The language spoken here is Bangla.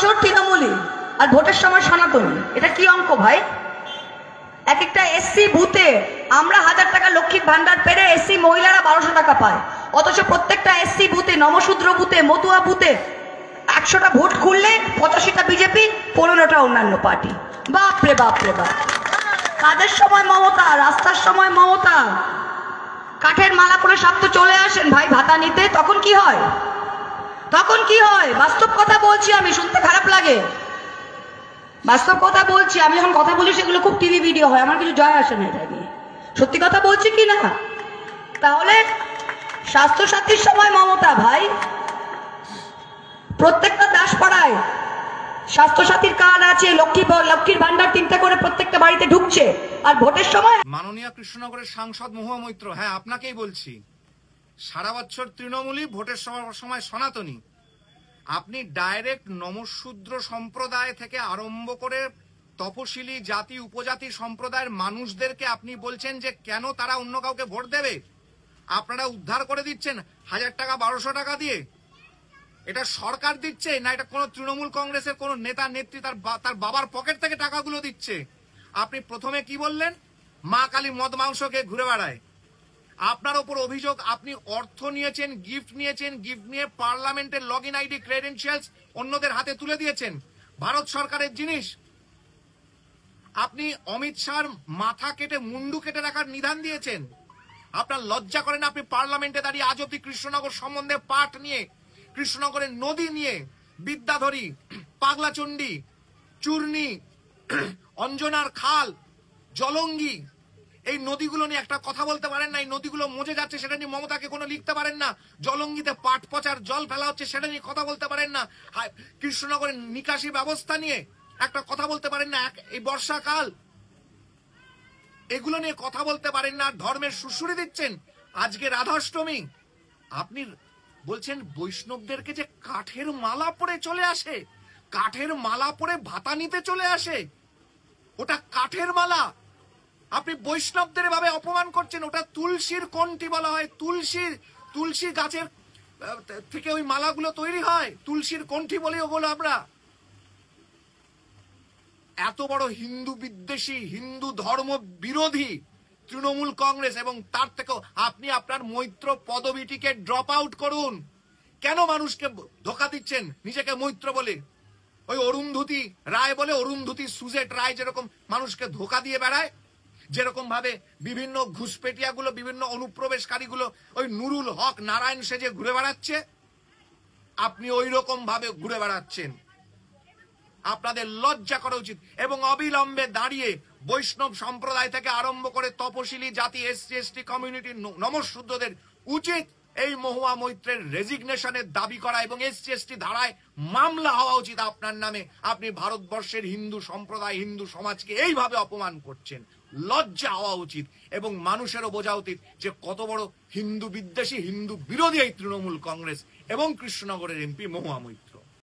বছর তৃণমূলী আর ভোটের সময় সনাতনী, এটা কি অঙ্ক ভাই? এক একটা এসসি বুথে আমরা 1000 টাকা লক্ষ্মীর ভান্ডার পেরে এসসি মহিলারা 1200 টাকা পায়, অথচ প্রত্যেকটা এসসি বুথে, নমশূদ্র বুথে, মতুয়া বুথে 100টা ভোট খুললে 85টা বিজেপি, 15টা অন্যান্য পার্টি। বাপরে বাপরে বাপ! কাজের সময় মমতা, রাস্তার সময় মমতা, কাঠের মালা করে সব তো চলে আসেন ভাই ভাতা নিতে, তখন কি হয়? তখন কি হয়? বাস্তব কথা বলছি আমি, শুনতে খারাপ লাগে, বাস্তব কথা বলছি। আমি যখন কথা বলি সেগুলো খুব টিভি ভিডিও হয়, আমার কিছু জয় আসে না এটা নিয়ে, সত্যি কথা বলছি কি না? তাহলে স্বাস্থ্যসাথীর সময় মমতা ভাই, প্রত্যেকটা দাসপাড়ায় স্বাস্থ্যসাথীর কার্ড আছে, লক্ষ্মীর ভান্ডার 3টা করে প্রত্যেকটা বাড়িতে ঢুকছে, আর ভোটের সময় মাননীয় কৃষ্ণনগরের সাংসদ মহুয়া মৈত্র, হ্যাঁ আপনাকেই বলছি, সারা বছর তৃণমূলী, ভোটের সময় সনাতনী। আপনি ডাইরেক্ট নমশূদ্র সম্প্রদায় থেকে আরম্ভ করে তপশিলি জাতি উপজাতি সম্প্রদায়ের মানুষদেরকে আপনি বলছেন যে কেন তারা অন্য কাউকে ভোট দেবে। আপনারা উদ্ধার করে দিচ্ছেন 1000 টাকা 1200 টাকা দিয়ে। এটা সরকার দিচ্ছে না এটা কোন তৃণমূল কংগ্রেসের কোন নেতা নেত্রী তার বাবার পকেট থেকে টাকাগুলো দিচ্ছে? আপনি প্রথমে কি বললেন? মা কালী মদ মাংসকে ঘুরে বেড়ায়। আপনার ওপর অভিযোগ আপনি অর্থ নিয়েছেন, গিফট নিয়েছেন, গিফট নিয়ে পার্লামেন্টের লগ ইন আইডি ক্রেডেনশিয়ালস অন্যদের হাতে তুলে দিয়েছেন, ভারত সরকারের জিনিস। আপনি অমিত শাহর মাথা কেটে মুন্ডু কেটে রাখার নিধান দিয়েছেন। আপনার লজ্জা করে না? আপনি পার্লামেন্টে দাঁড়িয়ে আজ অব্দি কৃষ্ণনগর সম্বন্ধে পাঠ নিয়ে, কৃষ্ণনগরের নদী নিয়ে, বিদ্যাধরী, পাগলাচণ্ডী, চূর্ণী, অঞ্জনার খাল, জলঙ্গি, এই নদীগুলো নিয়ে একটা কথা বলতে পারেন না? এই নদীগুলো মজে যাচ্ছে সেটা নিয়ে মমতাকে কোনো লিখতে পারেন না? জলঙ্গিতে পাট পচার জল ফেলা হচ্ছে সেটা নিয়ে কথা বলতে পারেন না? কৃষ্ণনগরের নিকাশি ব্যবস্থা নিয়ে একটা কথা বলতে পারেন না? এই বর্ষাকাল, এগুলো নিয়ে কথা বলতে পারেন না? ধর্মের সুশুরি দিচ্ছেন। আজকে রাধাষ্টমী, আপনি বলছেন বৈষ্ণবদেরকে যে কাঠের মালা পরে চলে আসে, কাঠের মালা পরে ভাতা নিতে চলে আসে, ওটা কাঠের মালা। আপনি বৈষ্ণবদের ভাবে অপমান করছেন। ওটা তুলসীর কণ্ঠী বলা হয়। তুলসী গাছের থেকে ওই মালাগুলো তৈরি হয়, তুলসীর কণ্ঠী বলি ওগুলো আমরা। এত বড় হিন্দু বিদ্বেষী, হিন্দু ধর্ম বিরোধী তৃণমূল কংগ্রেস, এবং তার থেকেও আপনি আপনার মৈত্র পদবিটিকে ড্রপ আউট করুন। কেন মানুষকে ধোকা দিচ্ছেন নিজেকে মৈত্র বলে? ওই অরুন্ধতী রায় বলে, অরুন্ধতী সুজেট রায় যেরকম মানুষকে ধোকা দিয়ে বেড়ায়, যেরকম ভাবে বিভিন্ন ঘুষপেটিয়াগুলো, বিভিন্ন অনুপ্রবেশকারীগুলো ওই নুরুল হক নারায়ণ সেজে ঘুরে বেড়াচ্ছে, আপনি ওই রকম ভাবে ঘুরে বেড়াচ্ছেন। আপনাদের লজ্জা করা উচিত। এবং অবিলম্বে দাঁড়িয়ে বৈষ্ণব সম্প্রদায় থেকে আরম্ভ করে তপশিলি জাতি, এসসি এসটি কমিউনিটির নমশূদ্রদের উচিত এই মহুয়া মৈত্রের রেজিগনেশনের দাবি করা, এবং এসসি এসটি ধারায় মামলা হওয়া উচিত আপনার নামে। আপনি ভারতবর্ষের হিন্দু সম্প্রদায়, হিন্দু সমাজকে এইভাবে অপমান করছেন, লজ্জা হওয়া উচিত। এবং মানুষেরও বোঝা উচিত যে কত বড় হিন্দু বিদ্বেষী, হিন্দু বিরোধী এই তৃণমূল কংগ্রেস এবং কৃষ্ণনগরের এমপি মহুয়া মৈত্র।